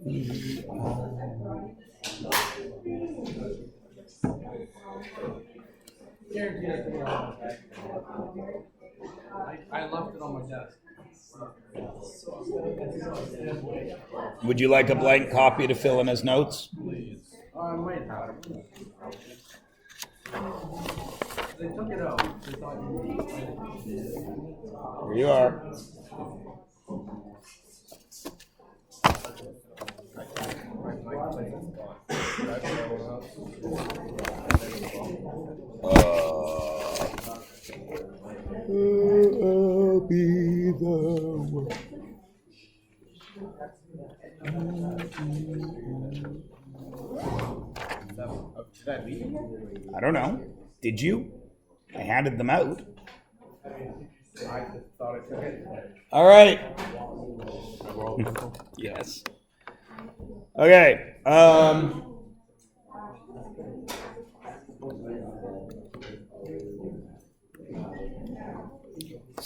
I left it on my desk. Would you like a blank copy to fill in as notes? I might have. They took it out. They thought Here you are. I'll be the one. I don't know. Did you? I handed them out. I thought I took it. All right. Yes. Okay.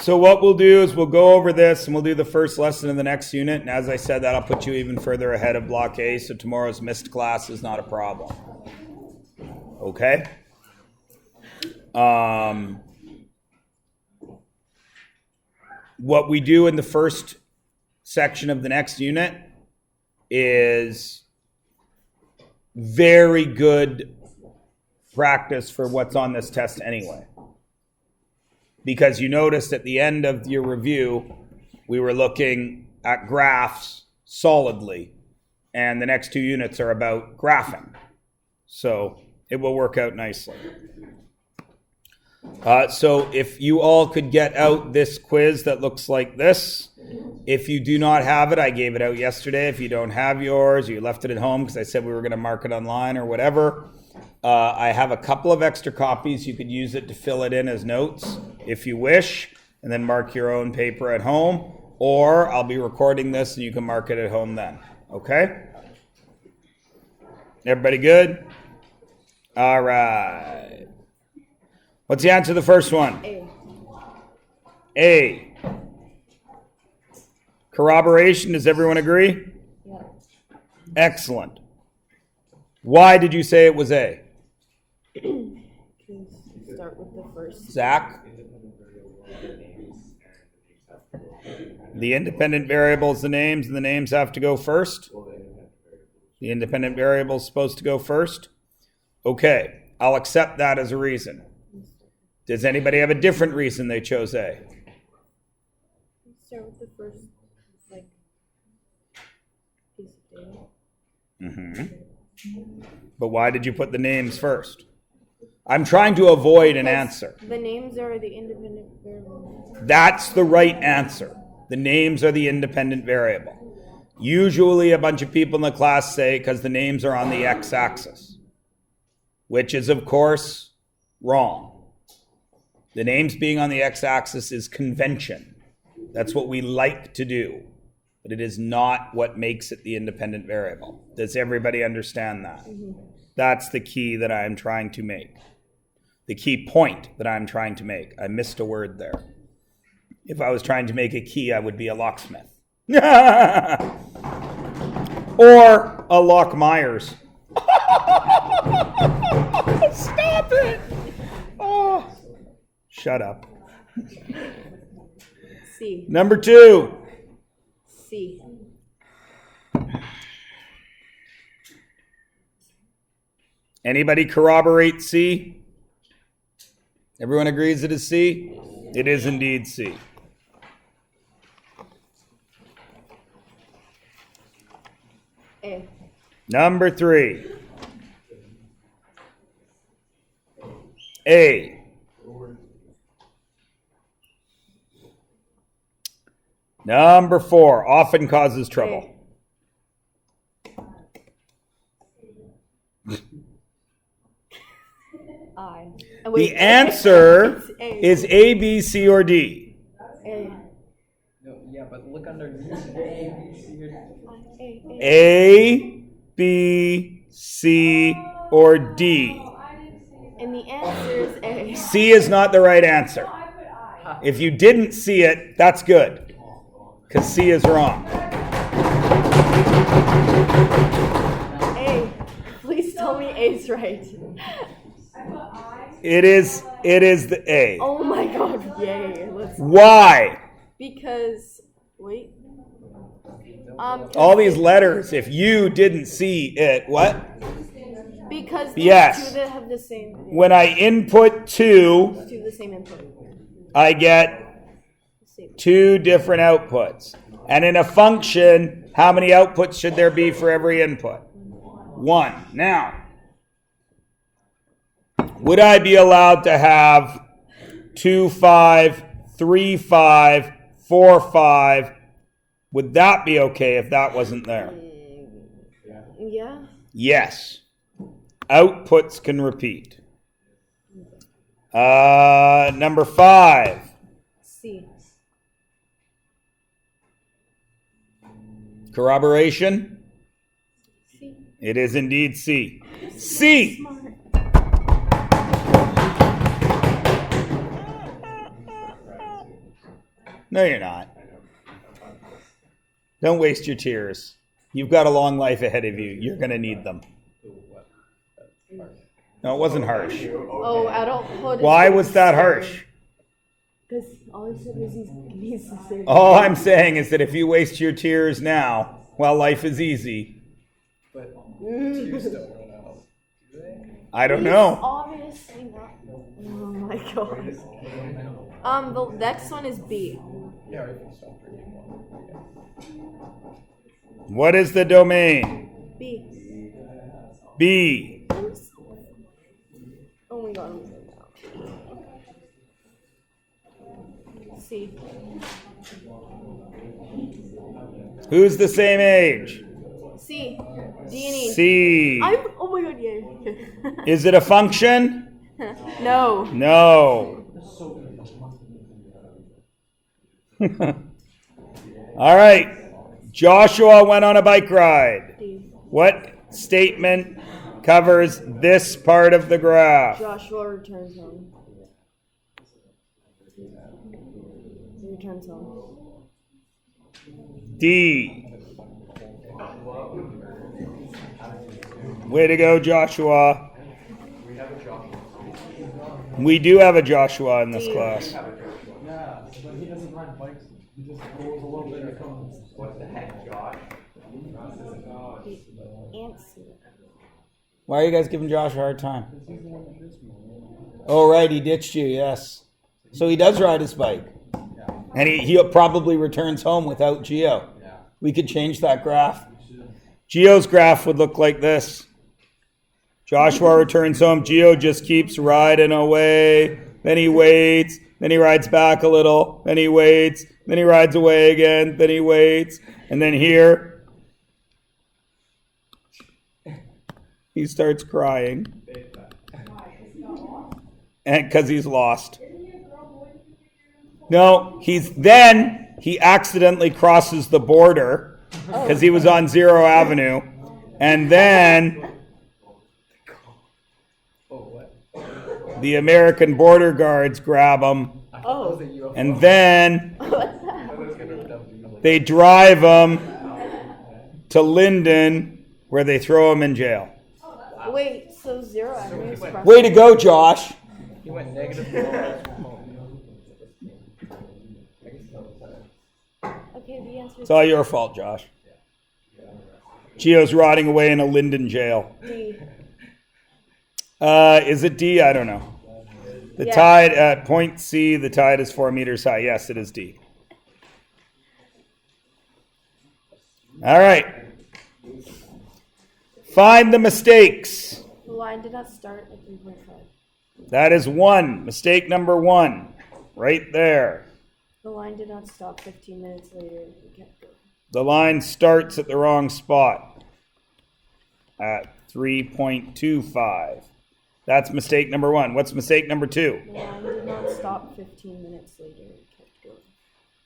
So what we'll do is we'll go over this and we'll do the first lesson in the next unit. And as I said, that'll put you even further ahead of Block A. So tomorrow's missed class is not a problem. Okay? What we do in the first section of the next unit is very good practice for what's on this test anyway. Because you noticed at the end of your review, we were looking at graphs solidly, and the next two units are about graphing. So it will work out nicely. So if you all could get out this quiz that looks like this. If you do not have it, I gave it out yesterday. If you don't have yours, or you left it at home because I said we were going to mark it online or whatever, I have a couple of extra copies. You could use it to fill it in as notes if you wish, and then mark your own paper at home, or I'll be recording this and you can mark it at home then. Okay? Everybody good? All right. What's the answer to the first one? A. Corroboration, does everyone agree? Yeah. Excellent. Why did you say it was A? Start with the first. Zach? The independent variables, the names, and the names have to go first? The independent variable is supposed to go first? Okay, I'll accept that as a reason. Does anybody have a different reason they chose A? Start with the first, like, piece of data. Mm-hmm. But why did you put the names first? I'm trying to avoid an answer. The names are the independent variable. That's the right answer. The names are the independent variable. Usually a bunch of people in the class say because the names are on the x-axis, which is, of course, wrong. The names being on the x-axis is convention. That's what we like to do, but it is not what makes it the independent variable. Does everybody understand that? Mm-hmm. That's the key that I'm trying to make. The key point that I'm trying to make. I missed a word there. If I was trying to make a key, I would be a locksmith. Or a Lock Myers. Stop it! Oh. Shut up. C. Number 2. C. Anybody corroborate C? Everyone agrees it is C? It is indeed C. A. Number 3. A. Number 4. Often causes trouble. I. The answer is A, B, C, or D. A. No, yeah, but look underneath. A, B, C, or D. And the answer is A. C is not the right answer. If you didn't see it, that's good, because C is wrong. A. Please tell me A's right. It is the A. Oh my god, yay. Let's Why? because wait. All these letters, if you didn't see it, what? Because there's Yes. two that have the same When I input 2, two the same input. I get Same. 2 different outputs. And in a function, how many outputs should there be for every input? 1. Now, would I be allowed to have 2, 5, 3, 5, 4, 5? Would that be okay if that wasn't there? Yeah. Yes. Outputs can repeat. Number 5. C. Corroboration? C. It is indeed C. C! Smart. No, you're not. Don't waste your tears. You've got a long life ahead of you. You're going to need them. No, it wasn't harsh. Oh, adulthood. Why was that harsh? Because all he said was he needs to say. All I'm saying is that if you waste your tears now, while life is easy, But tears don't run out, do they? I don't know. Obviously not. Oh my god. The next one is B. Yeah, we can stop drinking one. What is the domain? B. B. Oh my god. C. Who's the same age? C. D and E. C. Oh my god, yay. Is it a function? No. No. All right. Joshua went on a bike ride. D. What statement covers this part of the graph? Joshua returns home. He returns home. D. Way to go, Joshua. We do have a Joshua in this class. Yeah, but he doesn't ride bikes. He just goes a little bit and comes. What the heck, Josh? Answer. Why are you guys giving Josh a hard time? Oh, right, he ditched you, yes. So he does ride his bike. And he probably returns home without Geo. We could change that graph. Geo's graph would look like this. Joshua returns home. Geo just keeps riding away. Then he waits. Then he rides back a little. Then he waits. Then he rides away again. Then he waits. And then here, he starts crying. And because he's lost. No, he accidentally crosses the border because he was on 0 Avenue. And then the American border guards grab him. Oh. And then they drive him to Linden where they throw him in jail. Wait, so 0 Avenue is crossing. Way to go, Josh. He went negative 4 miles from home. Okay, the answer is It's all your fault, Josh. Geo's rotting away in a Linden jail. D. Is it D? I don't know. The Yeah. tide at point C, the tide is 4 meters high. Yes, it is D. All right. Find the mistakes. The line did not start at 3.5. That is 1. Mistake number 1. Right there. The line did not stop 15 minutes later. It kept going. The line starts at the wrong spot. At 3.25. That's mistake number 1. What's mistake number 2? The line did not stop 15 minutes later. It kept going.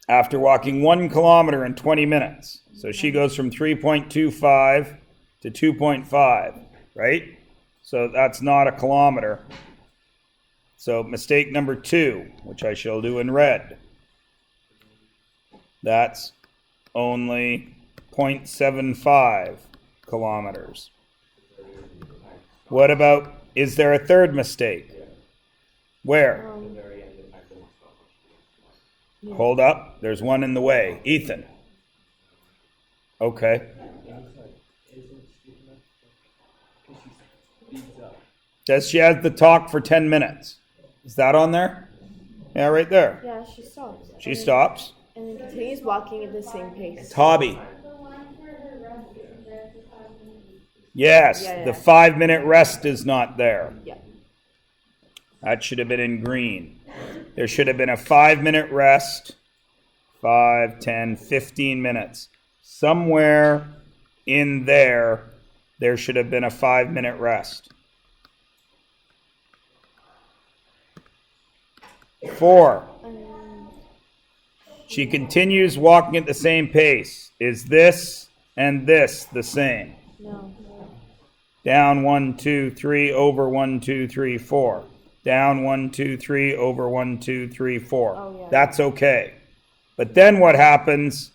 After walking 1 kilometer in 20 minutes. So she goes from 3.25 to 2.5, right? So that's not a kilometer. So mistake number 2, which I shall do in red. That's only 0.75 kilometers. What about, is there a third mistake? Where? Hold up, there's one in the way. Ethan. Okay. Says she has the talk for 10 minutes. Is that on there? Yeah, right there. Yeah, she stops. She stops. And then continues walking at the same pace. Hobby. Yes, the 5-minute rest is not there. Yeah. That should have been in green. There should have been a 5-minute rest. 5, 10, 15 minutes. Somewhere in there should have been a 5-minute rest. 4. She continues walking at the same pace. Is this and this the same? No. Down 1, 2, 3, over 1, 2, 3, 4. Down 1, 2, 3, over 1, 2, 3, 4. Oh, yeah. That's okay. But then what happens?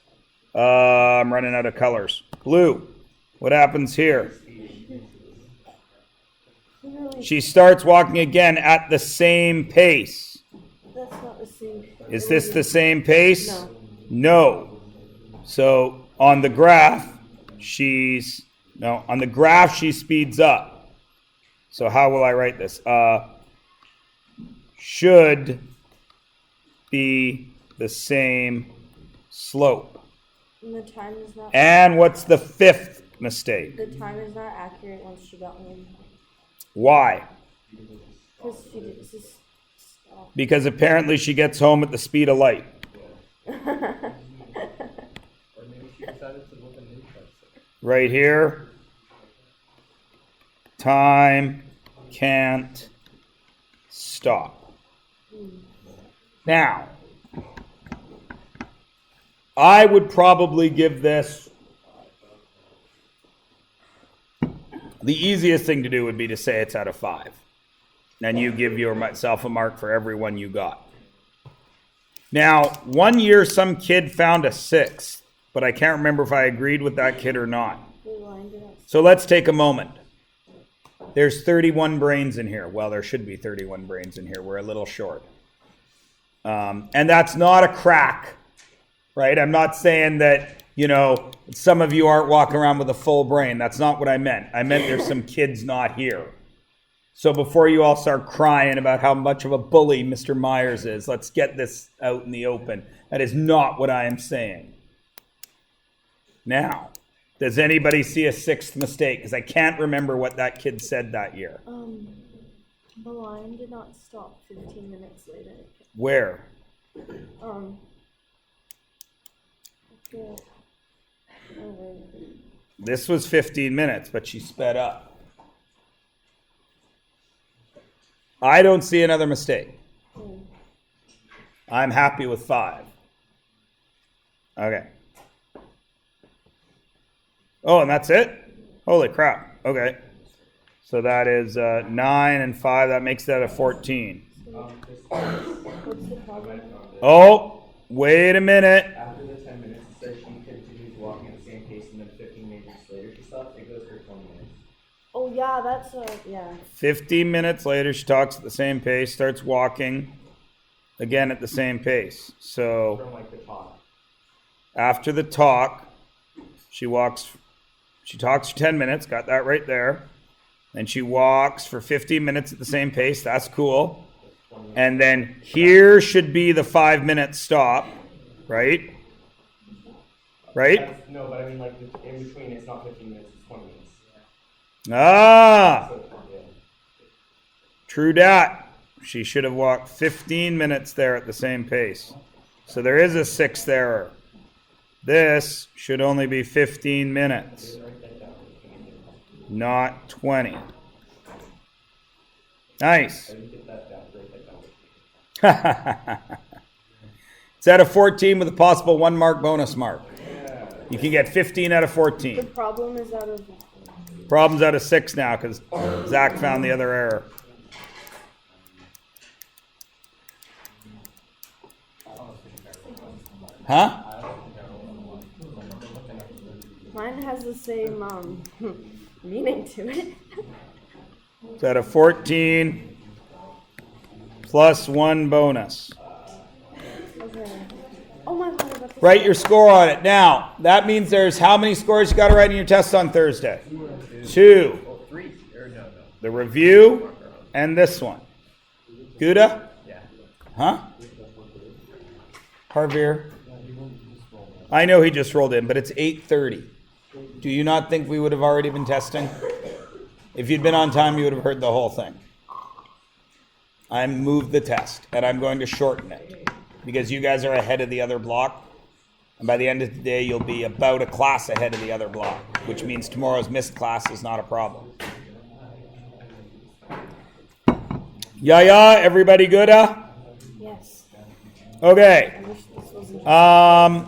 I'm running out of colors. Blue. What happens here? She starts walking again at the same pace. That's not the same. Is this the same pace? No. No. So on the graph, she speeds up. So how will I write this? Should be the same slope. And the time is not. And what's the 5th mistake? The time is not accurate once she got home. Why? Because she just. Because apparently she gets home at the speed of light. Or maybe she decided to look at new text. Right here. Time can't stop. Now, I would probably give this, the easiest thing to do would be to say it's out of 5. And you give yourself a mark for every one you got. Now, one year some kid found a 6, but I can't remember if I agreed with that kid or not. So let's take a moment. There's 31 brains in here. Well, there should be 31 brains in here. We're a little short. And that's not a crack, right? I'm not saying that, some of you aren't walking around with a full brain. That's not what I meant. I meant there's some kids not here. So before you all start crying about how much of a bully Mr. Myers is, let's get this out in the open. That is not what I am saying. Now, does anybody see a 6th mistake? Because I can't remember what that kid said that year. The line did not stop 15 minutes later. Where? This was 15 minutes, but she sped up. I don't see another mistake. I'm happy with 5. Okay. Oh, and that's it? Holy crap. Okay. So that is 9 and 5. That makes that a 14. Oh, wait a minute. After the 10 minutes, it says she continues walking at the same pace, and then 15 minutes later she stops. It goes for 20 minutes. Oh, yeah, that's yeah. 15 minutes later, she talks at the same pace, starts walking again at the same pace. So From like the talk. after the talk, she talks for 10 minutes, got that right there. Then she walks for 15 minutes at the same pace. That's cool. And then here should be the 5-minute stop, right? Right? No, but I mean, like, in between, it's not 15 minutes, it's 20 minutes. Ah, So, yeah. true dat. She should have walked 15 minutes there at the same pace. So there is a 6th error. This should only be 15 minutes, not 20. Nice. It's out of 14 with a possible 1-mark bonus mark. You can get 15 out of 14. The problem is out of. Problem's out of 6 now because Zach found the other error. Huh? Mine has the same meaning to it. It's at a 14 plus 1 bonus. Okay. Oh my god, I got this. Write your score on it. Now, that means there's how many scores you got to write in your test on Thursday? 2. The review and this one. Gouda? Yeah. Huh? Harveer? I know he just rolled in, but it's 8:30. Do you not think we would have already been testing? If you'd been on time, you would have heard the whole thing. I moved the test, and I'm going to shorten it because you guys are ahead of the other block. And by the end of the day, you'll be about a class ahead of the other block, which means tomorrow's missed class is not a problem. Yeah, everybody good? Yes. Okay. I wish this wasn't.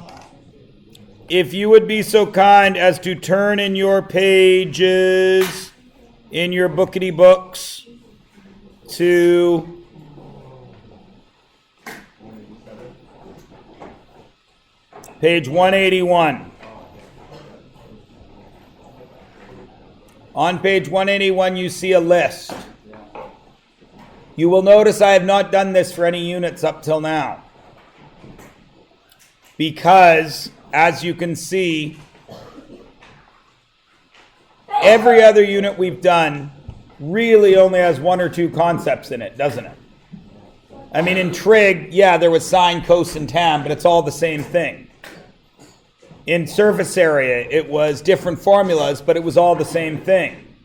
If you would be so kind as to turn in your pages in your bookity books to page 181. On page 181, you see a list. You will notice I have not done this for any units up till now. Because, as you can see, every other unit we've done really only has 1 or 2 concepts in it, doesn't it? I mean, in trig, yeah, there was sine, cos, and tan, but it's all the same thing. In surface area, it was different formulas, but it was all the same thing.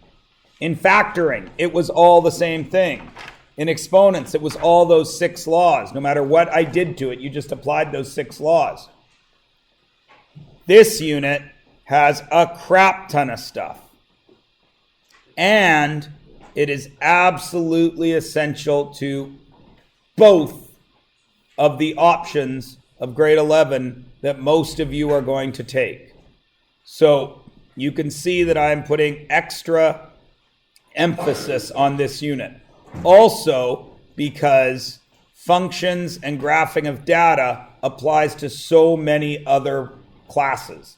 In factoring, it was all the same thing. In exponents, it was all those 6 laws. No matter what I did to it, you just applied those 6 laws. This unit has a crap ton of stuff. And it is absolutely essential to both of the options of grade 11 that most of you are going to take. So you can see that I'm putting extra emphasis on this unit. Also, because functions and graphing of data applies to so many other classes.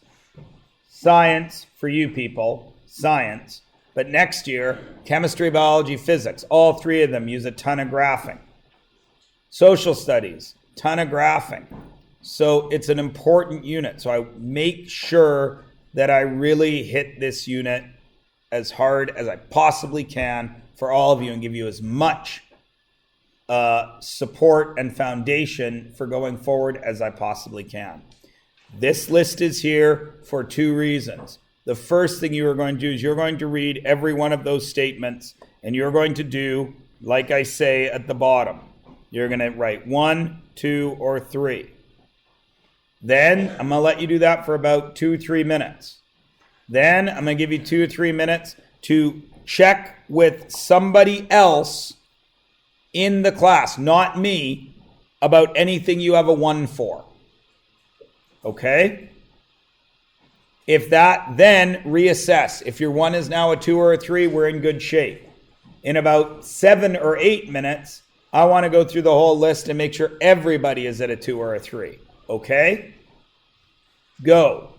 Science, for you people, science. But next year, chemistry, biology, physics, all 3 of them use a ton of graphing. Social studies, ton of graphing. So it's an important unit. So I make sure that I really hit this unit as hard as I possibly can for all of you and give you as much support and foundation for going forward as I possibly can. This list is here for 2 reasons. The first thing you are going to do is you're going to read every one of those statements, and you're going to do, like I say at the bottom, you're going to write 1, 2, or 3. Then I'm going to let you do that for about 2-3 minutes. Then I'm going to give you 2 or 3 minutes to check with somebody else in the class, not me, about anything you have a 1 for. Okay? If that, then reassess. If your 1 is now a 2 or a 3, we're in good shape. In about 7 or 8 minutes, I want to go through the whole list and make sure everybody is at a 2 or a 3. Okay? Go.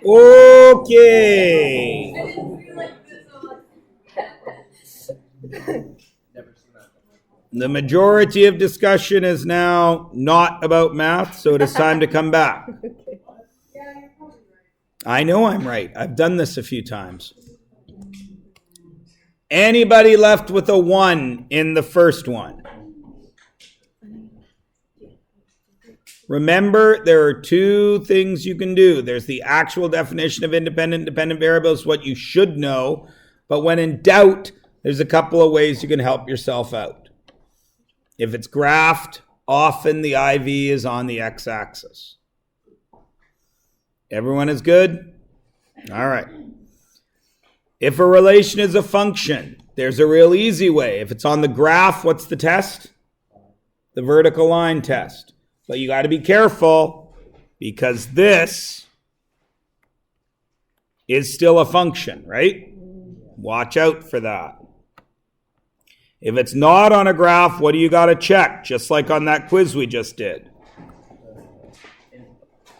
Okay. The majority of discussion is now not about math, so it is time to come back. I know I'm right. I've done this a few times. Anybody left with a 1 in the first one? Remember, there are 2 things you can do. There's the actual definition of independent and dependent variables, what you should know. But when in doubt, there's a couple of ways you can help yourself out. If it's graphed, often the IV is on the x-axis. Everyone is good? All right. If a relation is a function, there's a real easy way. If it's on the graph, what's the test? The vertical line test. But you got to be careful because this is still a function, right? Watch out for that. If it's not on a graph, what do you got to check? Just like on that quiz we just did.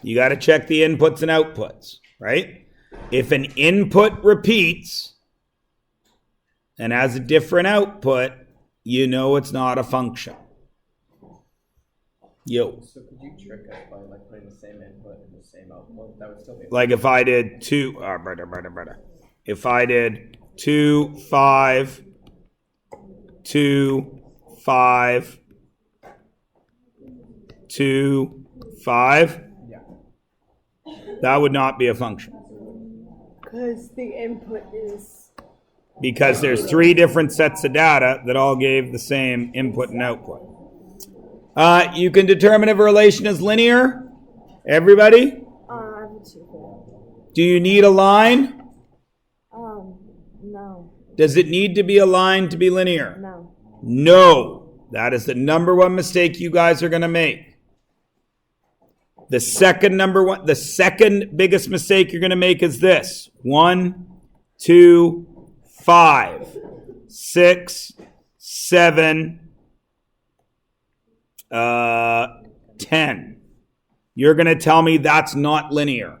You got to check the inputs and outputs, right? If an input repeats and has a different output, you know it's not a function. Yo. So could you trick us by like putting the same input and the same output? That would still be Like if I did if I did 2, 5, 2, 5, 2, 5, yeah. that would not be a function. Because the input is. Because there's 3 different sets of data that all gave the same input and output. You can determine if a relation is linear. Everybody? I have a 2. Do you need a line? No. Does it need to be a line to be linear? No. No. That is the number one mistake you guys are going to make. The second biggest mistake you're going to make is this. 1, 2, 5, 6, 7, 10. You're going to tell me that's not linear.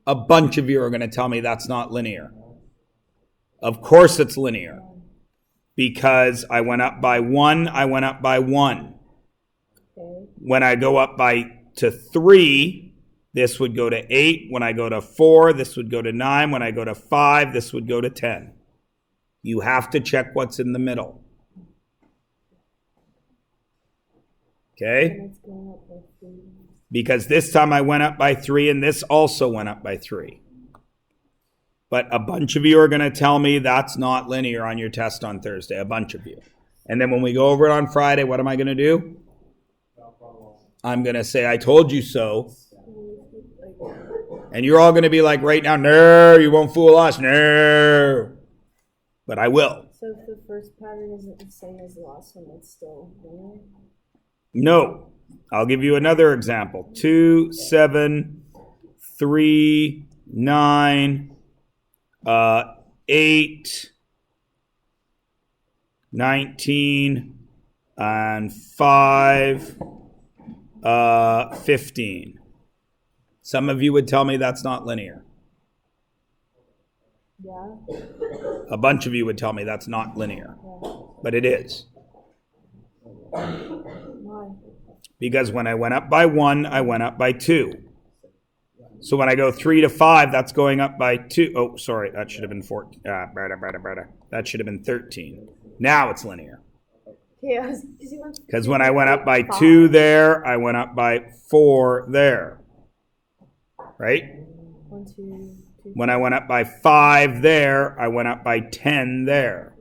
A bunch of you are going to tell me that's not linear. Of course it's linear. Because I went up by 1, I went up by 1. Okay. When I go up to 3, this would go to 8. When I go to 4, this would go to 9. When I go to 5, this would go to 10. You have to check what's in the middle. Okay? Because this time I went up by 3 and this also went up by 3. But a bunch of you are going to tell me that's not linear on your test on Thursday. A bunch of you. And then when we go over it on Friday, what am I going to do? I'm going to say, I told you so. And you're all going to be like right now, no, you won't fool us. No. But I will. So if the first pattern isn't the same as the last one, it's still linear? No. I'll give you another example. 2, 7, 3, 9, 8, 19, and 5, 15. Some of you would tell me that's not linear. Yeah. A bunch of you would tell me that's not linear. Yeah. But it is. Why? Because when I went up by 1, I went up by 2. So when I go 3 to 5, that's going up by 2. Oh, sorry, that should have been 14. That should have been 13. Now it's linear. Yeah, because when I went up by 2 there, I went up by 4 there. Right? 1, 2, 3. When I went up by 5 there, I went up by 10 there.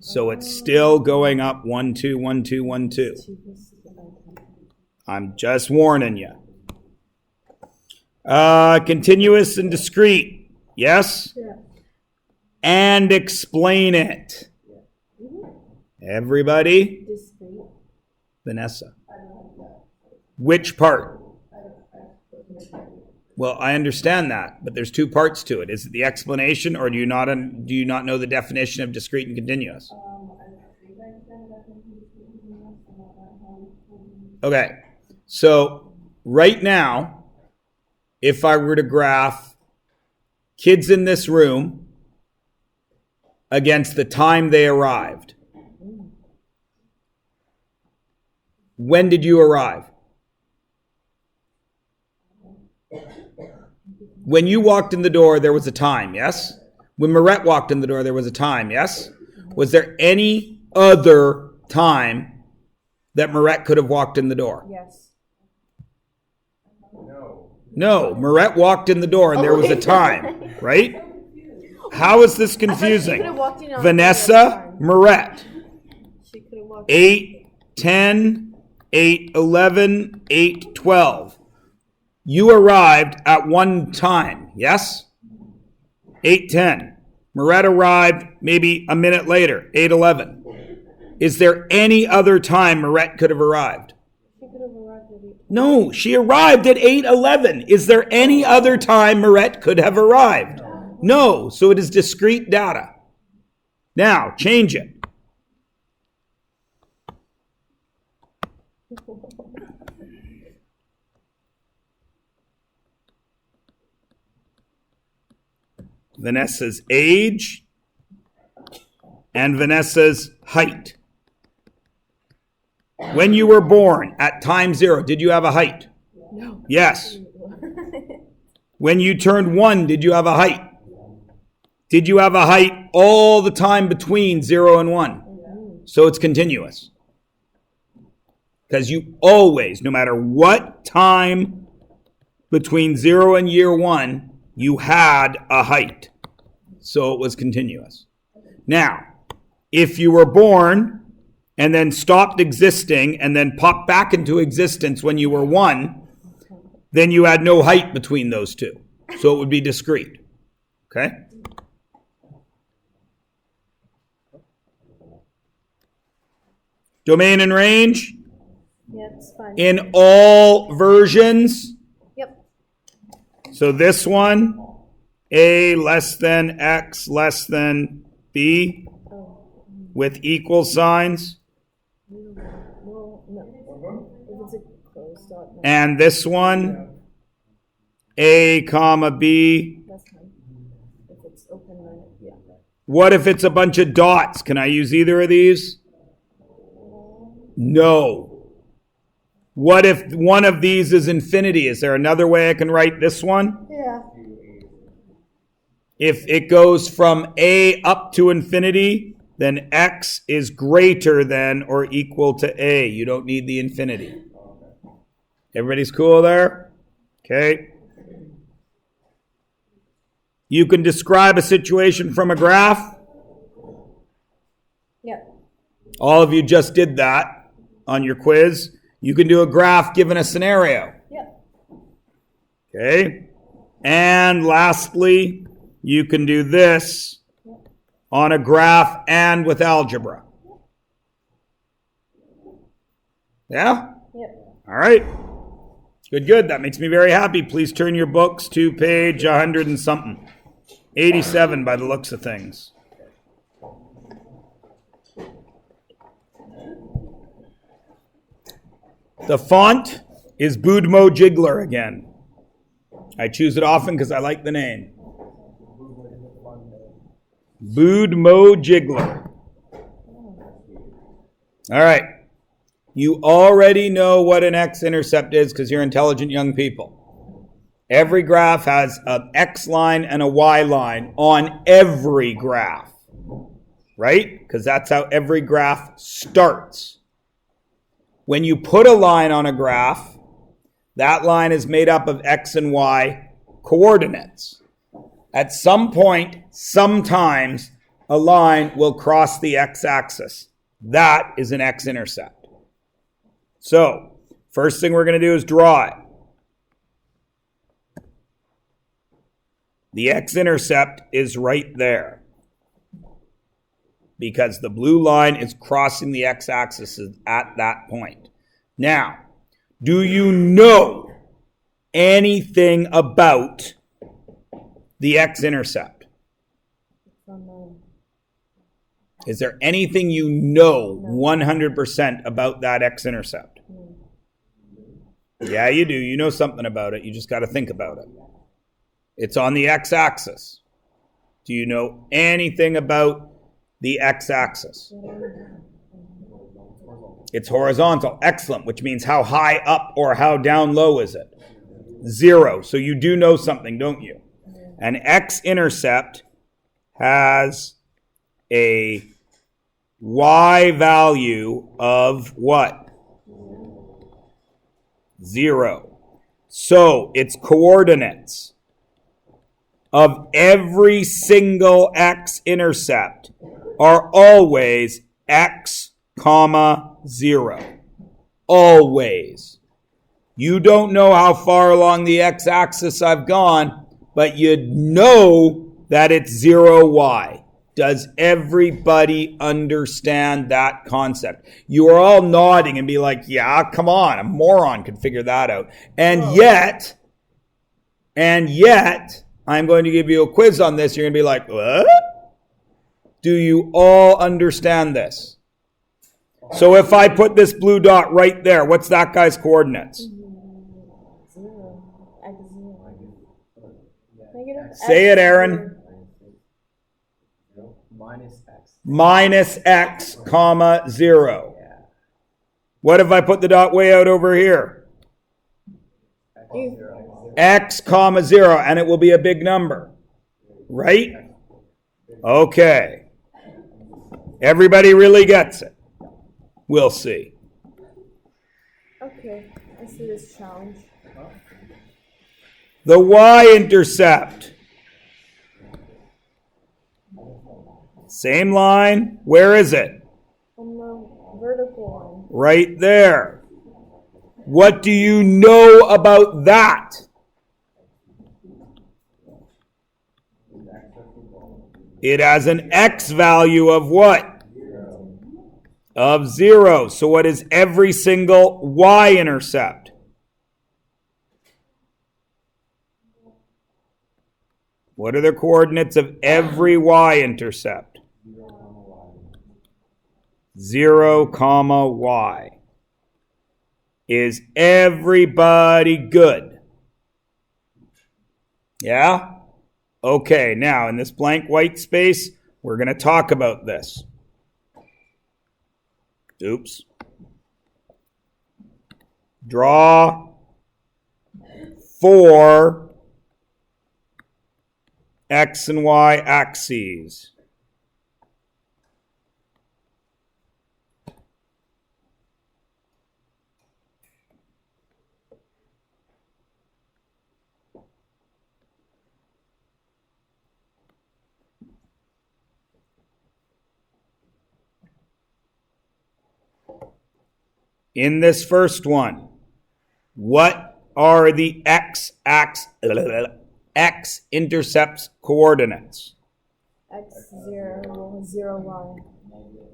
So it's still going up 1, 2, 1, 2, 1, 2. I'm just warning you. Continuous and discrete. Yes? Yeah. And explain it. Everybody? Discrete. Vanessa. Which part? Well, I understand that, but there's 2 parts to it. Is it the explanation, or do you not know the definition of discrete and continuous? Okay. So right now, if I were to graph kids in this room against the time they arrived, when did you arrive? When you walked in the door, there was a time, yes? When Marette walked in the door, there was a time, yes? Was there any other time that Marette could have walked in the door? Yes. No, Marette walked in the door and there was a time, right? How is this confusing? Vanessa, Marette. 8, 10, 8, 11, 8, 12. You arrived at one time, yes? 8:10. Marette arrived maybe a minute later, 8:11. Is there any other time Marette could have arrived? She could have arrived at 8. No, she arrived at 8:11. Is there any other time Marette could have arrived? No, so it is discrete data. Now, change it. Vanessa's age, and Vanessa's height. When you were born at time 0, did you have a height? No. Yes. When you turned 1, did you have a height? Did you have a height all the time between 0 and 1? So it's continuous. Because you always, no matter what time between 0 and year 1, you had a height. So it was continuous. Now, if you were born and then stopped existing and then popped back into existence when you were 1, then you had no height between those two. So it would be discrete. Okay? Domain and range? Yeah, it's fine. In all versions? Yep. So this one, A less than X less than B with equal signs. Well, no. If it's a closed dot, no. And this one, A comma B. That's fine. If it's open, then yeah. What if it's a bunch of dots? Can I use either of these? No. What if one of these is infinity? Is there another way I can write this one? Yeah. If it goes from A up to infinity, then X is greater than or equal to A. You don't need the infinity. Everybody's cool there? Okay. You can describe a situation from a graph. Yep. All of you just did that on your quiz. You can do a graph given a scenario. Yep. Okay. And lastly, you can do this on a graph and with algebra. Yeah? Yep. All right. Good. That makes me very happy. Please turn your books to page 100 and something. 87 by the looks of things. The font is Budmo Jiggler again. I choose it often because I like the name. Budmo Jiggler. All right. You already know what an x-intercept is because you're intelligent young people. Every graph has an x line and a y line on every graph. Right? Because that's how every graph starts. When you put a line on a graph, that line is made up of x and y coordinates. At some point, sometimes, a line will cross the x-axis. That is an x-intercept. So, first thing we're going to do is draw it. The x-intercept is right there, because the blue line is crossing the x-axis at that point. Now, do you know anything about the x-intercept? Is there anything you know 100% about that x-intercept? Yeah, you do. You know something about it. You just got to think about it. It's on the x-axis. Do you know anything about the x-axis? It's horizontal. Excellent. Which means how high up or how down low is it? 0. So you do know something, don't you? An x-intercept has a y value of what? 0. So its coordinates of every single x-intercept are always x, comma, 0. Always. You don't know how far along the x-axis I've gone, but you know that it's 0y. Does everybody understand that concept? You are all nodding and be like, yeah, come on, a moron could figure that out. And yet, I'm going to give you a quiz on this. You're going to be like, what? Do you all understand this? So if I put this blue dot right there, what's that guy's coordinates? 0. X 0. Say it, Aaron. minus x, comma, 0. What if I put the dot way out over here? X, comma, 0, and it will be a big number. Right? Okay. Everybody really gets it. We'll see. Okay, I see this challenge. The y-intercept. Same line. Where is it? On the vertical line. Right there. What do you know about that? It has an x value of what? Of 0. So what is every single y-intercept? What are the coordinates of every y-intercept? 0, comma, y. Is everybody good? Yeah? Okay, now in this blank white space, we're going to talk about this. Oops. Draw 4 x and y axes. In this first one, what are the x-intercepts coordinates? X, 0, 0, y.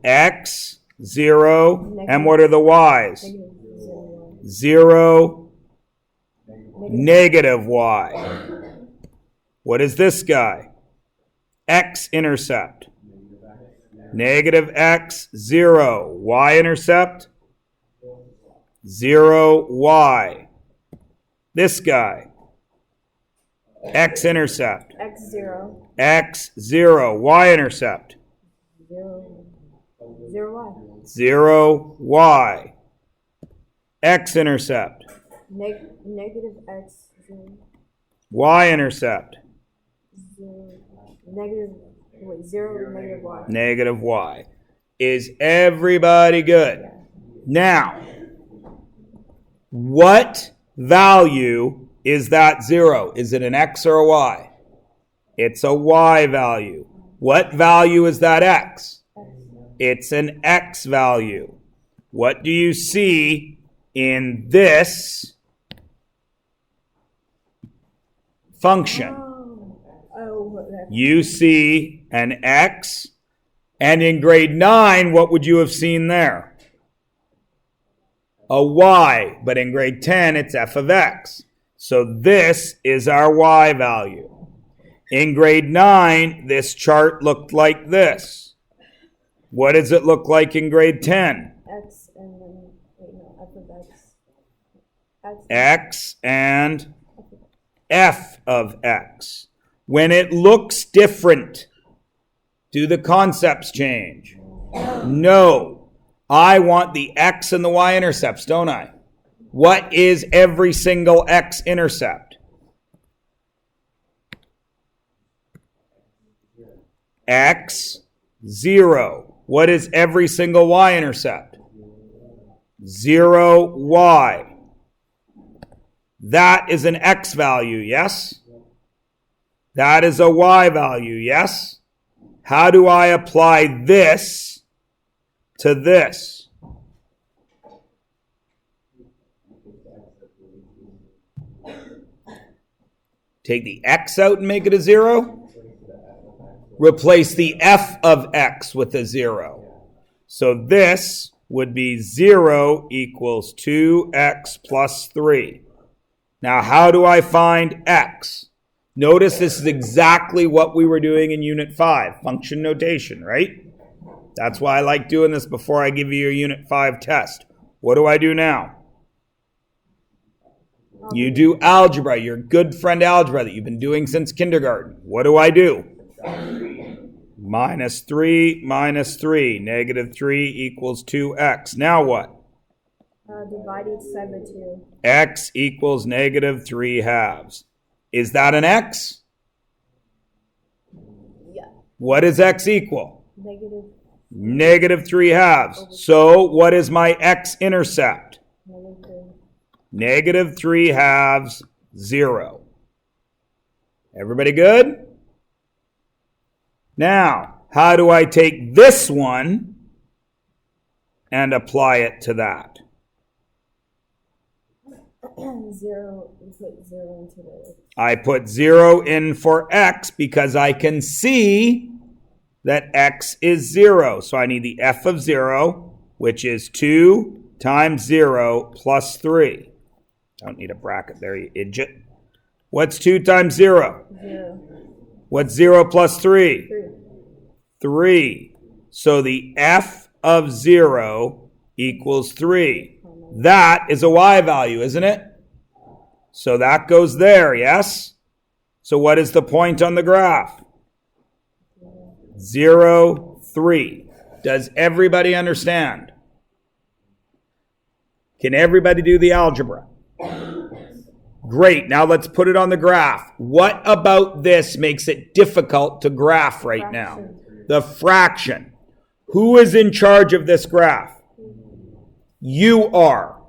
X, 0, and what are the y's? Negative 0, y. 0, negative y. What is this guy? X-intercept. Negative x, 0. Y-intercept? 0, y. This guy. X-intercept. X, 0. X, 0. Y-intercept. 0, 0, y. 0, y. X-intercept. Negative x, 0. Y-intercept. 0, negative, 0, negative y. Negative y. Is everybody good? Yeah. Now, what value is that 0? Is it an x or a y? It's a y value. What value is that x? It's an x value. What do you see in this function? You see an x, and in grade 9, what would you have seen there? A y, but in grade 10, it's f of x. So this is our y value. In grade 9, this chart looked like this. What does it look like in grade 10? X and then, wait, no, f of x. X and f of x. When it looks different, do the concepts change? No. I want the x and the y-intercepts, don't I? What is every single x-intercept? X, 0. What is every single y-intercept? 0, y. That is an x value, yes? That is a y value, yes? How do I apply this to this? Take the x out and make it a 0? Replace the f of x with a 0. So this would be 0 equals 2x plus 3. Now, how do I find x? Notice this is exactly what we were doing in Unit 5, function notation, right? That's why I like doing this before I give you your Unit 5 test. What do I do now? You do algebra, your good friend algebra that you've been doing since kindergarten. What do? Minus 3 minus 3. Negative 3 equals 2x. Now what? Divided 7 2. X equals negative 3 halves. Is that an x? Yeah. What does x equal? Negative. Negative 3 halves. So what is my x-intercept? Negative 3 halves, 0. Everybody good? Now, how do I take this one and apply it to that? 0. You put 0 into the. I put 0 in for x because I can see that x is 0. So I need the f of 0, which is 2 times 0 plus 3. Don't need a bracket there, you idiot. What's 2 times 0? 0. What's 0 plus 3? 3. 3. So the f of 0 equals 3. That is a y value, isn't it? So that goes there, yes? So what is the point on the graph? 0, 3. Does everybody understand? Can everybody do the algebra? Great. Now let's put it on the graph. What about this makes it difficult to graph right now? The fraction. Who is in charge of this graph? You are.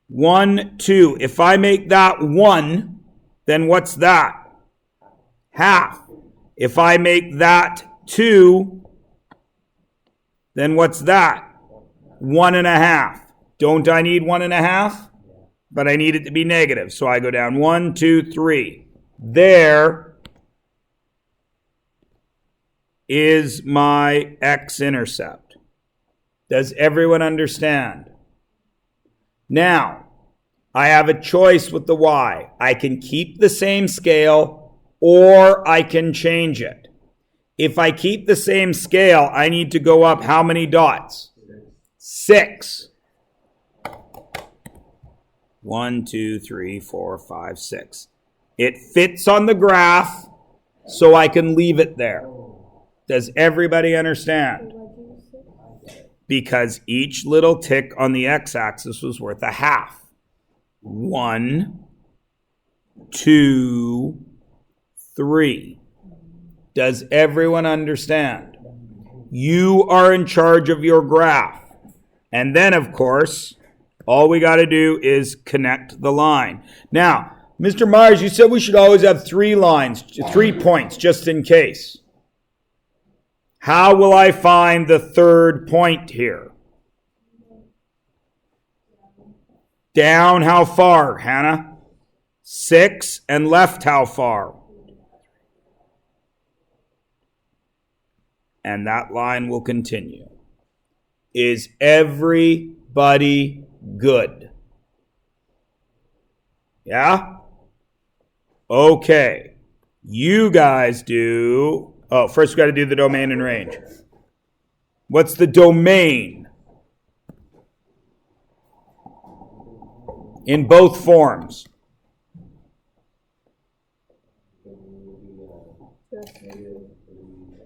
1, 2. If I make that 1, then what's that? Half. If I make that 2, then what's that? 1.5. Don't I need 1.5? But I need it to be negative. So I go down 1, 2, 3. There is my x-intercept. Does everyone understand? Now, I have a choice with the y. I can keep the same scale or I can change it. If I keep the same scale, I need to go up how many dots? 6. 1, 2, 3, 4, 5, 6. It fits on the graph, so I can leave it there. Does everybody understand? Because each little tick on the x-axis was worth a half. 1, 2, 3. Does everyone understand? You are in charge of your graph. And then, of course, all we got to do is connect the line. Now, Mr. Myers, you said we should always have 3 lines, 3 points, just in case. How will I find the third point here? Down how far, Hannah? 6, and left how far? And that line will continue. Is everybody good? Yeah? Okay. You guys do... Oh, first we got to do the domain and range. What's the domain? In both forms.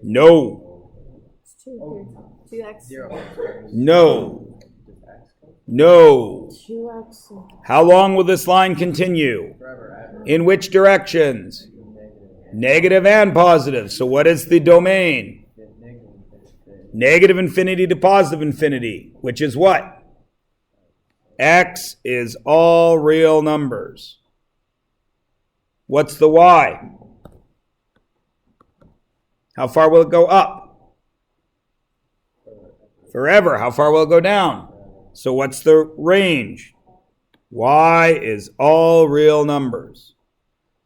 No. 2x. No. No. 2x. How long will this line continue? In which directions? Negative and positive. So what is the domain? Negative infinity to positive infinity, which is what? X is all real numbers. What's the y? How far will it go up? Forever. How far will it go down? So what's the range? Y is all real numbers.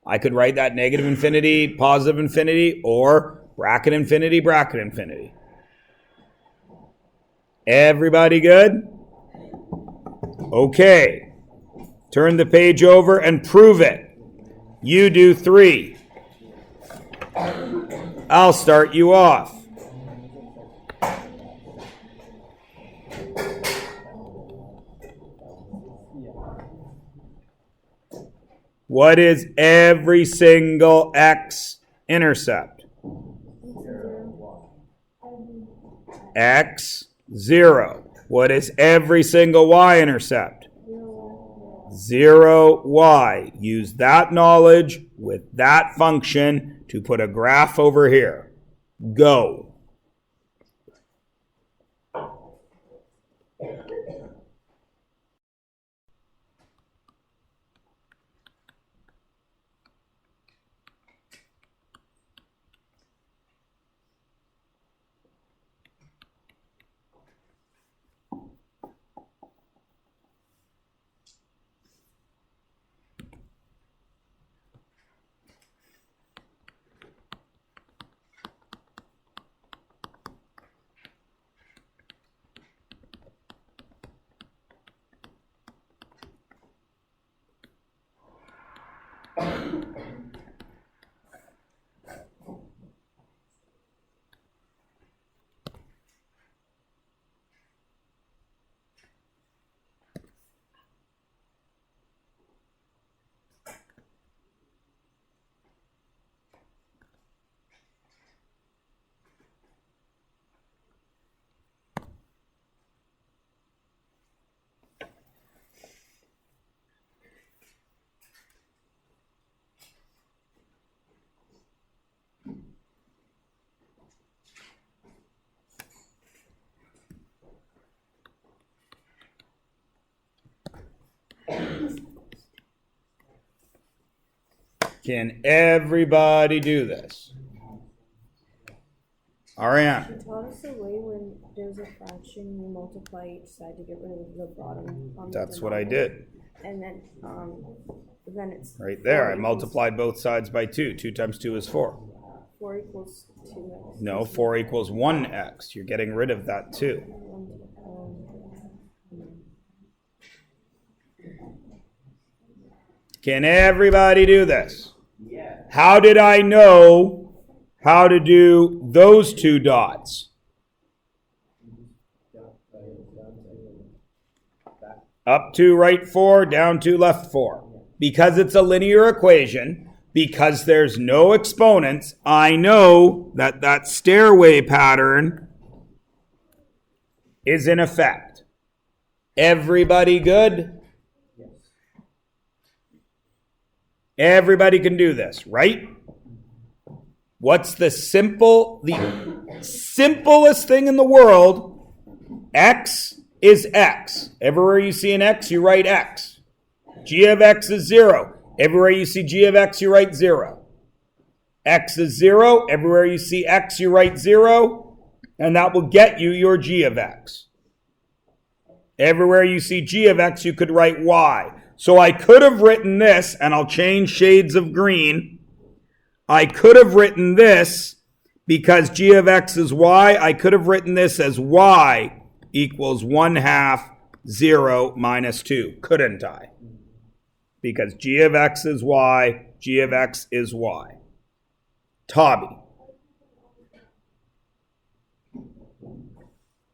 I could write that negative infinity, positive infinity, or bracket infinity, bracket infinity. Everybody good? Okay. Turn the page over and prove it. You do 3. I'll start you off. What is every single x-intercept? X, 0. What is every single y-intercept? 0y. Use that knowledge with that function to put a graph over here. Go. Can everybody do this? Ariane. She taught us a way when there's a fraction, you multiply each side to get rid of the bottom. That's what I did. And then it's right there. I multiplied both sides by 2. 2 times 2 is 4. 4 equals 2x. No, 4 equals 1x. You're getting rid of that 2. Can everybody do this? Yeah. How did I know how to do those 2 dots? Up 2, right 4, down 2, left 4. Because it's a linear equation, because there's no exponents, I know that that stairway pattern is in effect. Everybody good? Everybody can do this, right? What's the simplest thing in the world? X is x. Everywhere you see an x, you write x. G of x is 0. Everywhere you see g of x, you write 0. X is 0. Everywhere you see x, you write 0. And that will get you your g of x. Everywhere you see g of x, you could write y. So I could have written this, and I'll change shades of green. I could have written this because g of x is y. I could have written this as y equals 1/2 0 minus 2. Couldn't I? Because g of x is y, g of x is y. Tabi.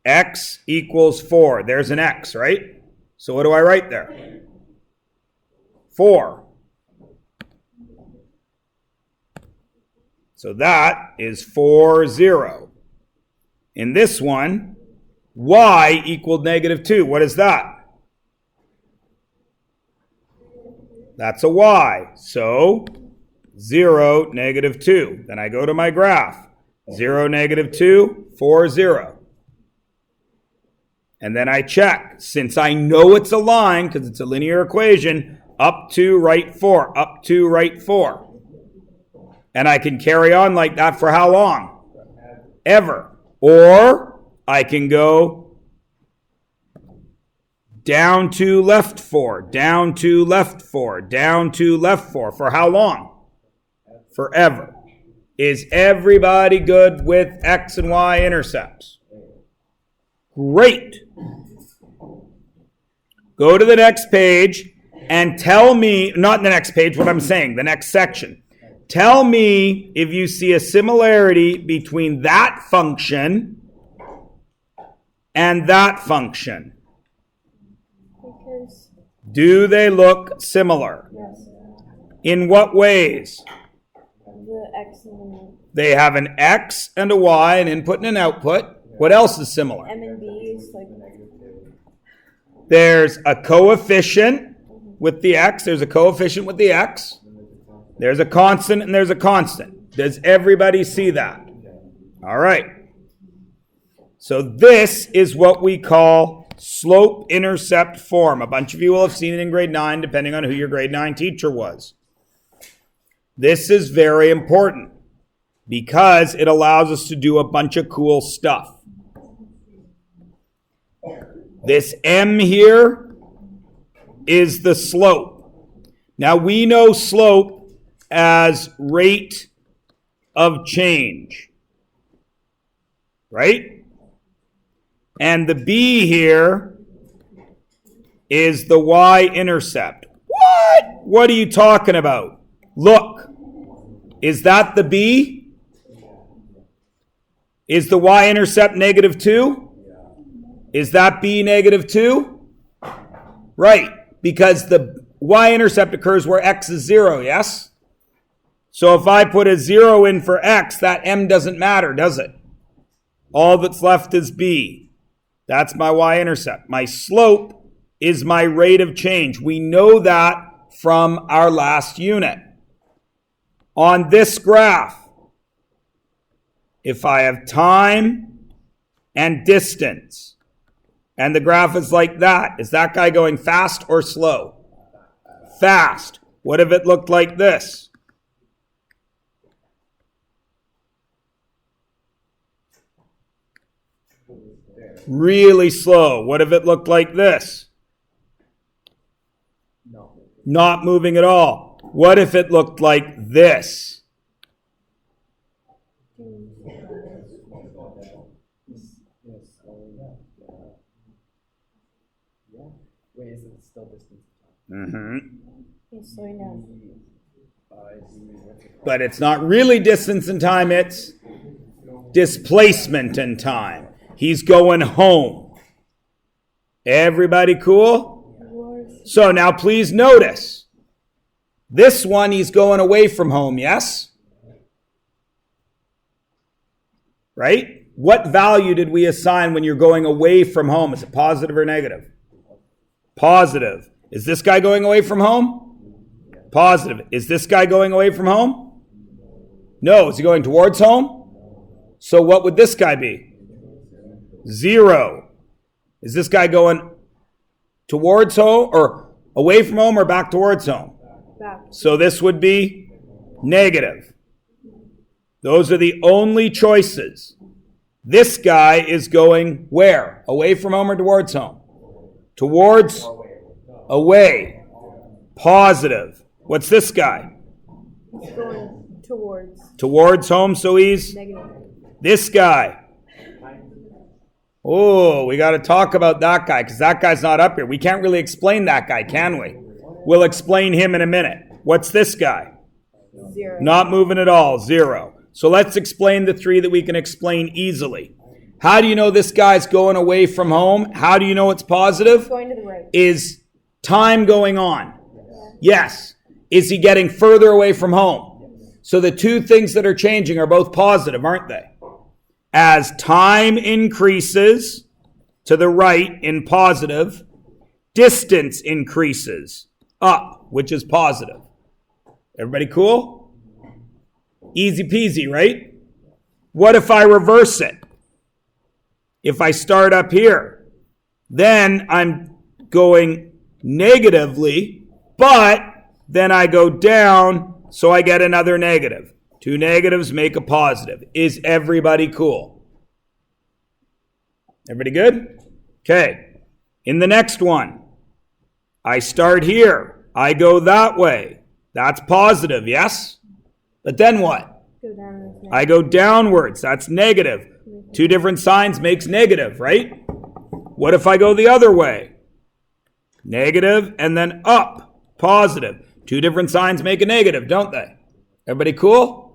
X equals 4. There's an x, right? So what do I write there? 4. So that is 4, 0. In this one, y equaled -2. What is that? That's a y. So 0, -2. Then I go to my graph. 0, -2, 4, 0. And then I check. Since I know it's a line, because it's a linear equation, up 2, right 4, up 2, right 4. And I can carry on like that for how long? Ever. Or I can go down 2, left 4, down 2, left 4, down 2, left 4. For how long? Forever. Is everybody good with x and y intercepts? Great. Go to the next page and tell me, not the next page, what I'm saying, the next section. Tell me if you see a similarity between that function and that function. Because Do they look similar? yes. In what ways? The X and the They have an X and a Y, an input and an output. What else is similar? M and B is like There's a coefficient with the X. There's a coefficient with the X. There's a constant and there's a constant. Does everybody see that? All right. So this is what we call slope-intercept form. A bunch of you will have seen it in grade 9, depending on who your grade 9 teacher was. This is very important because it allows us to do a bunch of cool stuff. This M here is the slope. Now we know slope as rate of change, right? And the B here is the y-intercept. What? What are you talking about? Look, is that the B? Is the y-intercept -2? Is that B -2? Right, because the y-intercept occurs where x is 0, yes? So if I put a 0 in for x, that m doesn't matter, does it? All that's left is B. That's my y-intercept. My slope is my rate of change. We know that from our last unit. On this graph, if I have time and distance, and the graph is like that, is that guy going fast or slow? Fast. What if it looked like this? Really slow. What if it looked like this? Not moving at all. What if it looked like this? Wait, is it still distance? It's slowing down. But it's not really distance in time, it's displacement in time. He's going home. Everybody cool? So now please notice, this one he's going away from home, yes? Right? What value did we assign when you're going away from home? Is it positive or negative? Positive. Is this guy going away from home? Positive. Is this guy going away from home? No. Is he going towards home? So what would this guy be? 0. Is this guy going towards home or away from home or back towards home? Back. So this would be negative. Those are the only choices. This guy is going where? Away from home or towards home? Towards, away. Positive. What's this guy? It's going towards. Towards home, so he's Negative. this guy. Oh, we got to talk about that guy because that guy's not up here. We can't really explain that guy, can we? We'll explain him in a minute. What's this guy? 0. Not moving at all, 0. So let's explain the 3 that we can explain easily. How do you know this guy's going away from home? How do you know it's positive? Going to the right. Is time going on? Yes. Is he getting further away from home? So the 2 things that are changing are both positive, aren't they? As time increases to the right in positive, distance increases up, which is positive. Everybody cool? Easy peasy, right? What if I reverse it? If I start up here, then I'm going negatively, but then I go down, so I get another negative. 2 negatives make a positive. Is everybody cool? Everybody good? Okay. In the next one, I start here. I go that way. That's positive, yes? But then what? Go down. I go downwards. That's negative. 2 different signs makes negative, right? What if I go the other way? Negative and then up. Positive. 2 different signs make a negative, don't they? Everybody cool?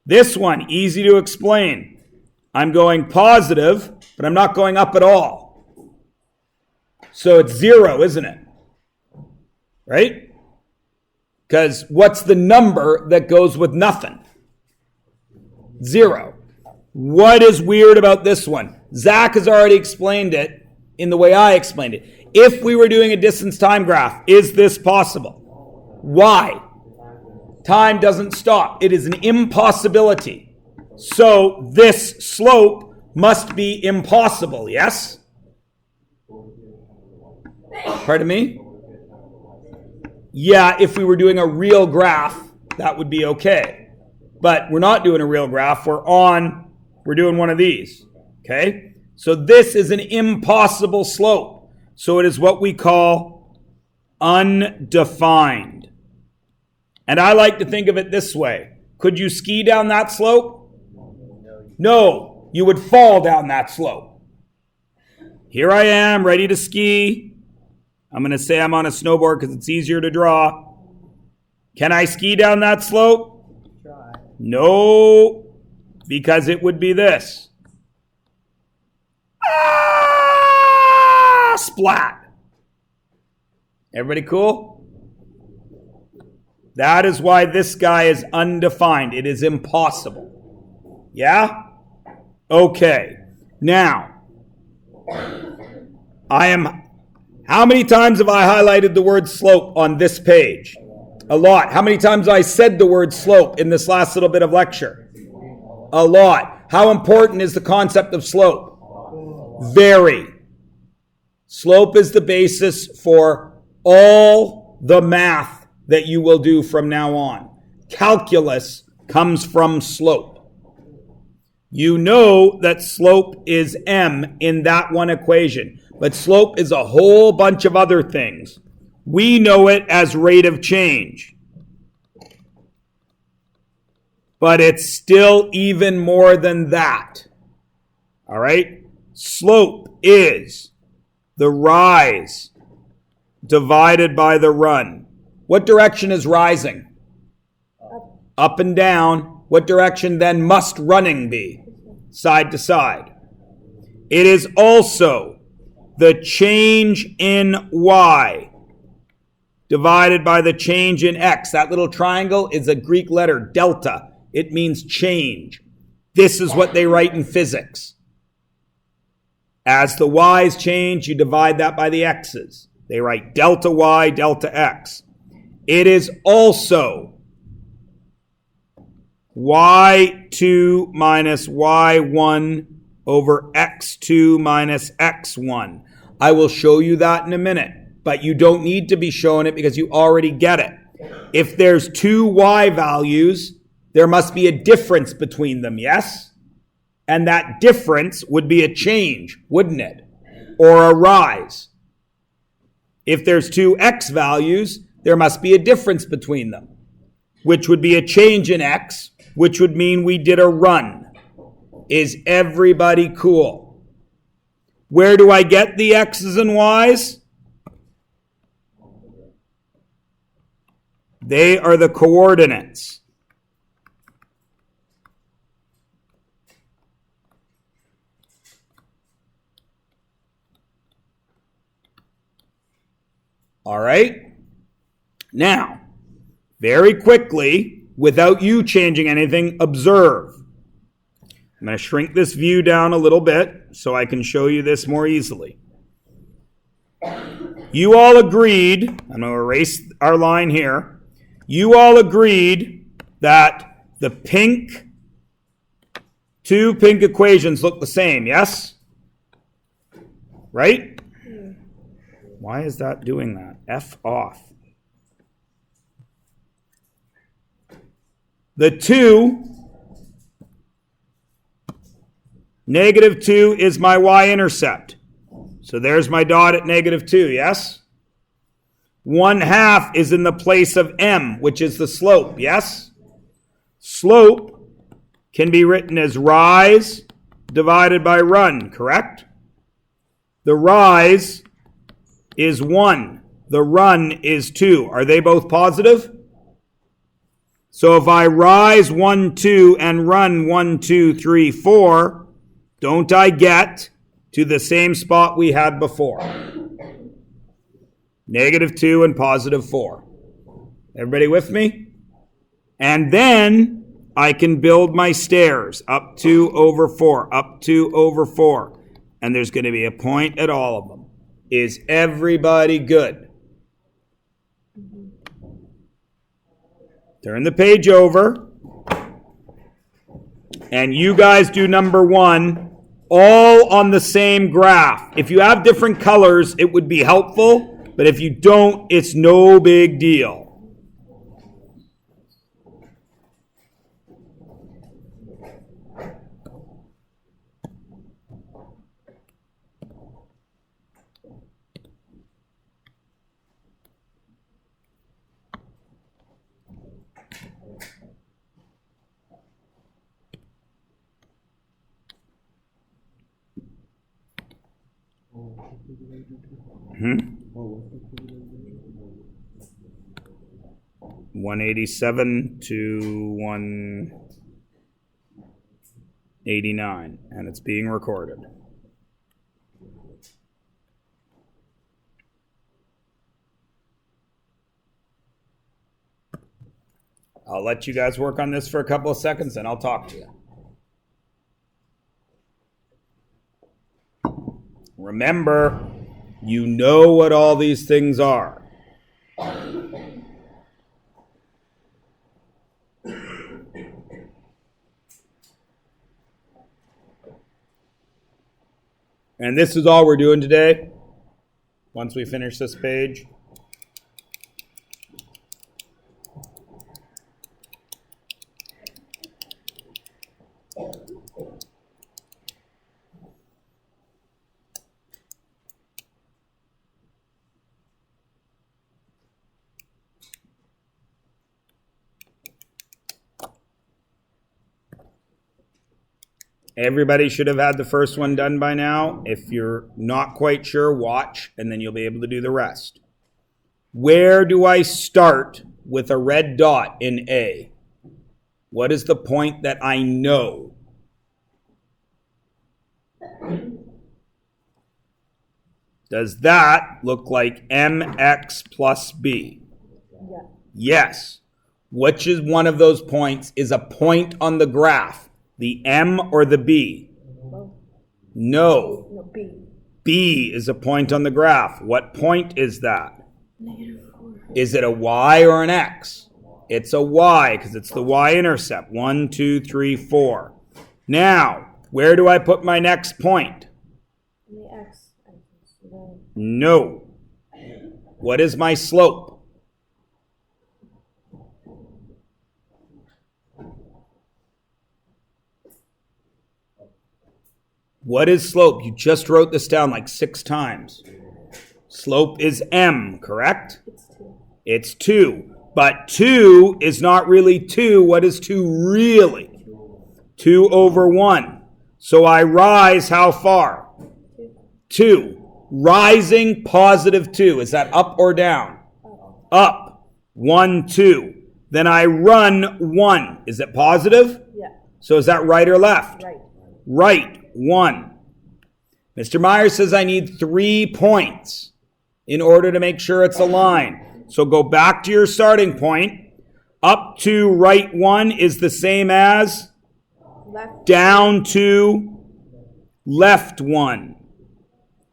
This one, easy to explain. I'm going positive, but I'm not going up at all. So it's 0, isn't it? Right? Because what's the number that goes with nothing? 0. What is weird about this one? Zach has already explained it in the way I explained it. If we were doing a distance time graph, is this possible? Why? Time doesn't stop. It is an impossibility. So this slope must be impossible, yes? Pardon me? Yeah, if we were doing a real graph, that would be okay. But we're not doing a real graph. We're doing one of these. Okay? So this is an impossible slope. So it is what we call undefined. And I like to think of it this way. Could you ski down that slope? No, you would fall down that slope. Here I am, ready to ski. I'm going to say I'm on a snowboard because it's easier to draw. Can I ski down that slope? Try. No, because it would be this. Splat. Everybody cool? That is why this guy is undefined. It is impossible. Yeah? Okay. Now, how many times have I highlighted the word slope on this page? A lot. How many times have I said the word slope in this last little bit of lecture? A lot. How important is the concept of slope? Very. Slope is the basis for all the math that you will do from now on. Calculus comes from slope. You know that slope is m in that one equation, but slope is a whole bunch of other things. We know it as rate of change, but it's still even more than that. All right? Slope is the rise divided by the run. What direction is rising? Up and down. What direction then must running be? Side to side. It is also the change in y divided by the change in x. That little triangle is a Greek letter, delta. It means change. This is what they write in physics. As the y's change, you divide that by the x's. They write delta y, delta x. It is also y2 minus y1 over x2 minus x1. I will show you that in a minute, but you don't need to be shown it because you already get it. If there's two y values, there must be a difference between them, yes? And that difference would be a change, wouldn't it? Or a rise. If there's two x values, there must be a difference between them, which would be a change in x, which would mean we did a run. Is everybody cool? Where do I get the x's and y's? They are the coordinates. All right? Now, very quickly, without you changing anything, observe. I'm going to shrink this view down a little bit so I can show you this more easily. You all agreed, I'm going to erase our line here. You all agreed that the two pink equations look the same, yes? Right? Why is that doing that? F off. The 2, negative 2 is my y-intercept. So there's my dot at negative 2, yes? 1/2 is in the place of m, which is the slope, yes? Slope can be written as rise divided by run, correct? The rise is 1. The run is 2. Are they both positive? So if I rise 1, 2 and run 1, 2, 3, 4, don't I get to the same spot we had before? Negative 2 and positive 4. Everybody with me? And then I can build my stairs. Up 2 over 4. Up 2 over 4. And there's going to be a point at all of them. Is everybody good? Turn the page over. And you guys do number 1, all on the same graph. If you have different colors, it would be helpful. But if you don't, it's no big deal. Hmm? 187 to 189, and it's being recorded. I'll let you guys work on this for a couple of seconds, and I'll talk to you. Remember, you know what all these things are. And this is all we're doing today. Once we finish this page. Everybody should have had the first one done by now. If you're not quite sure, watch, and then you'll be able to do the rest. Where do I start with a red dot in A? What is the point that I know? Does that look like mx plus b? Yeah. Yes. Which is one of those points is a point on the graph? The M or the B? No. No, B. B is a point on the graph. What point is that? -4. Is it a Y or an X? It's a Y because it's the y-intercept. 1, 2, 3, 4. Now, where do I put my next point? The X. No. What is my slope? What is slope? You just wrote this down like 6 times. Slope is M, correct? It's 2. It's 2. But 2 is not really 2. What is 2 really? 2 over 1. So I rise how far? 2. Rising positive 2. Is that up or down? Up. 1, 2. Then I run 1. Is it positive? Yeah. So is that right or left? Right. Right. 1. Mr. Myers says I need 3 points in order to make sure it's a line. So go back to your starting point. Up to right 1 is the same as Left. down to left 1.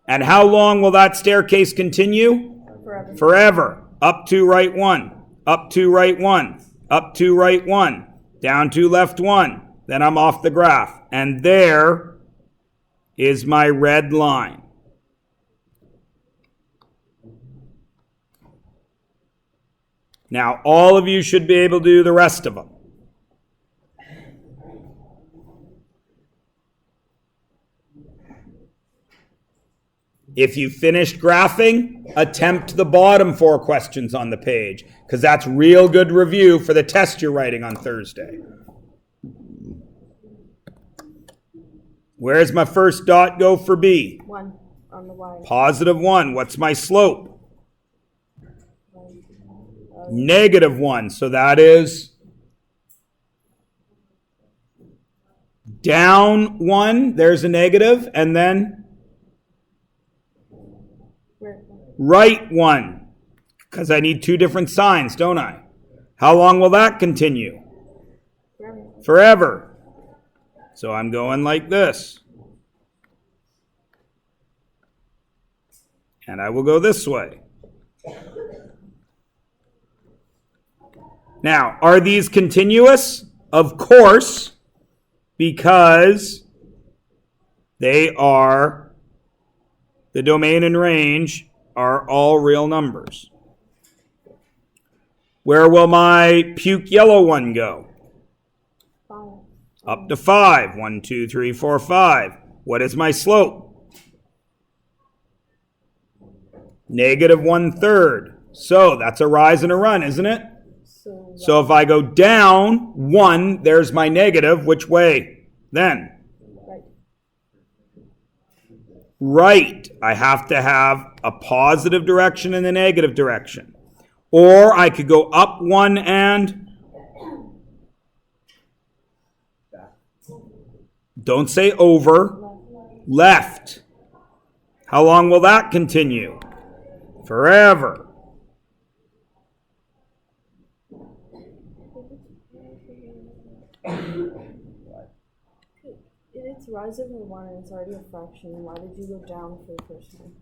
And how long will that staircase continue? Forever. Forever. Up to right 1. Up to right 1. Up to right 1. Down to left 1. Then I'm off the graph. And there is my red line. Now, all of you should be able to do the rest of them. If you finished graphing, attempt the bottom 4 questions on the page, because that's real good review for the test you're writing on Thursday. Where's my first dot go for B? 1 on the Y. Positive 1. What's my slope? Negative 1. So that is down 1. There's a negative. And then right 1. Because I need 2 different signs, don't I? How long will that continue? Forever. So I'm going like this. And I will go this way. Now, are these continuous? Of course, because they are, the domain and range are all real numbers. Where will my puke yellow one go? 5. Up to 5. 1, 2, 3, 4, 5. What is my slope? Negative 1/3. So that's a rise and a run, isn't it? So if I go down 1, there's my negative. Which way then? Right. I have to have a positive direction and a negative direction. Or I could go up 1 and... Don't say over. Left. How long will that continue? Forever. It's rise over 1 and it's already a fraction. Why did you go down for the first one?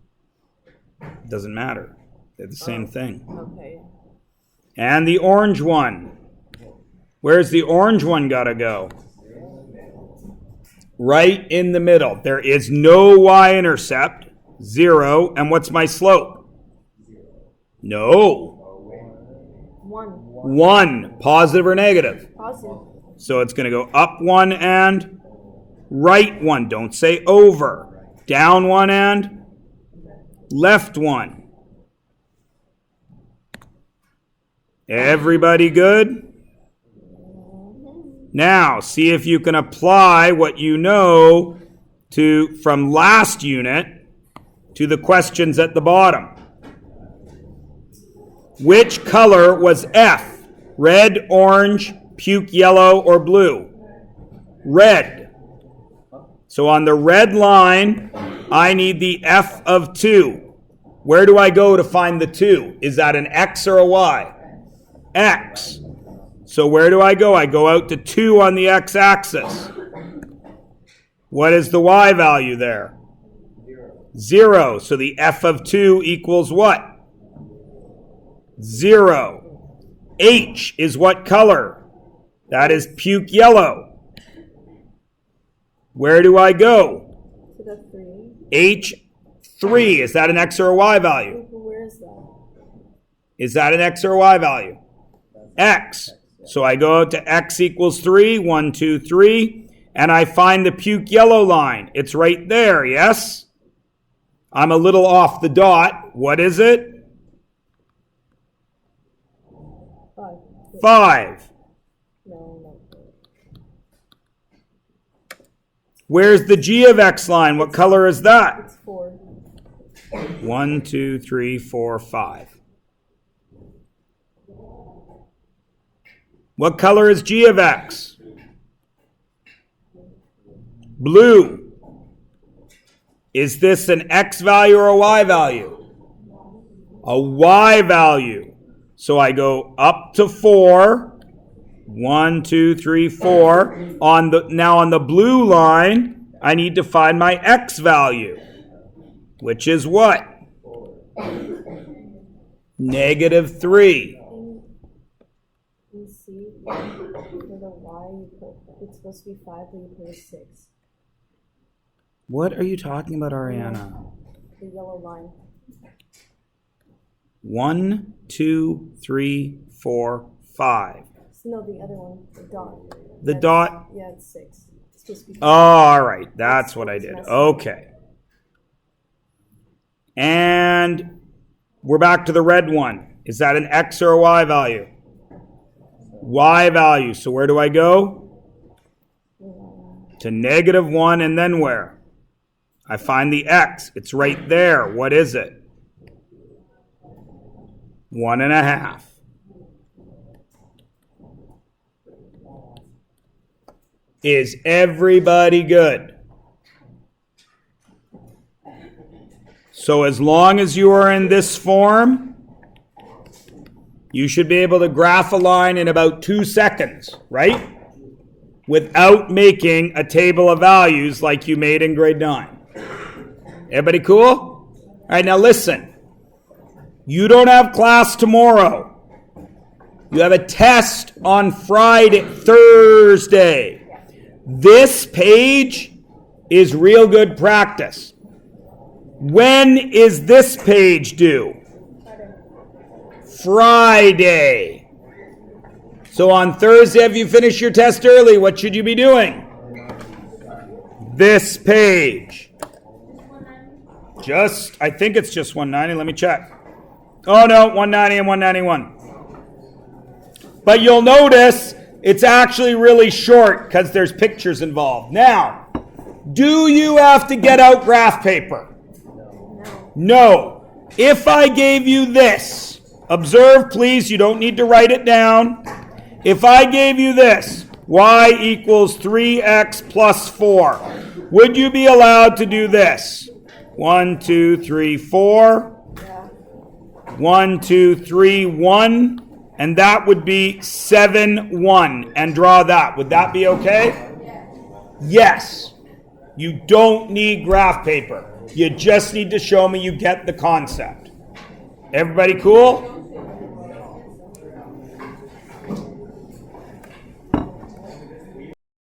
Doesn't matter. They're the same thing. Okay. And the orange one. Where's the orange one gotta go? Right in the middle. There is no y-intercept. 0. And what's my slope? No. 1. 1. Positive or negative? Positive. So it's going to go up 1 and right 1. Don't say over. Down 1 and left 1. Everybody good? Now, see if you can apply what you know from last unit to the questions at the bottom. Which color was F? Red, orange, puke yellow, or blue? Red. So on the red line, I need the F of 2. Where do I go to find the 2? Is that an X or a Y? X. So where do I go? I go out to 2 on the x-axis. What is the y value there? 0. So the F of 2 equals what? 0. H is what color? That is puke yellow. Where do I go? To the 3. H, 3. Is that an X or a Y value? Where is that? Is that an X or a Y value? X. So I go out to X equals 3. 1, 2, 3. And I find the puke yellow line. It's right there, yes? I'm a little off the dot. What is it? 5. No. Where's the G of X line? What color is that? It's 4. 1, 2, 3, 4, 5. What color is G of X? Blue. Is this an X value or a Y value? A Y value. So I go up to 4. 1, 2, 3, 4. Now on the blue line, I need to find my X value, which is what? Negative 3. You see, for the y, it's supposed to be 5, but you put a 6. What are you talking about, Ariana? The yellow line. 1, 2, 3, 4, 5. No, the other one, the dot. The dot? Yeah, it's 6. It's supposed to be 5. Oh, all right. That's what I did. Okay. And we're back to the red one. Is that an X or a Y value? Y value. So where do I go? To negative 1 and then where? I find the X. It's right there. What is it? 1.5. Is everybody good? So as long as you are in this form, You should be able to graph a line in about 2 seconds, right? Without making a table of values like you made in grade 9. Everybody cool? All right, now listen. You don't have class tomorrow. You have a test on Thursday. This page is real good practice. When is this page due? Friday. So on Thursday, if you finish your test early, what should you be doing? This page. I think it's just 190. Let me check. Oh no, 190 and 191. But you'll notice it's actually really short because there's pictures involved. Now, do you have to get out graph paper? No. If I gave you this, observe please, you don't need to write it down. If I gave you this, y equals 3x plus 4, would you be allowed to do this? 1, 2, 3, 4. 1, 2, 3, 1. And that would be 7, 1. And draw that. Would that be okay? Yes. You don't need graph paper. You just need to show me you get the concept. Everybody cool?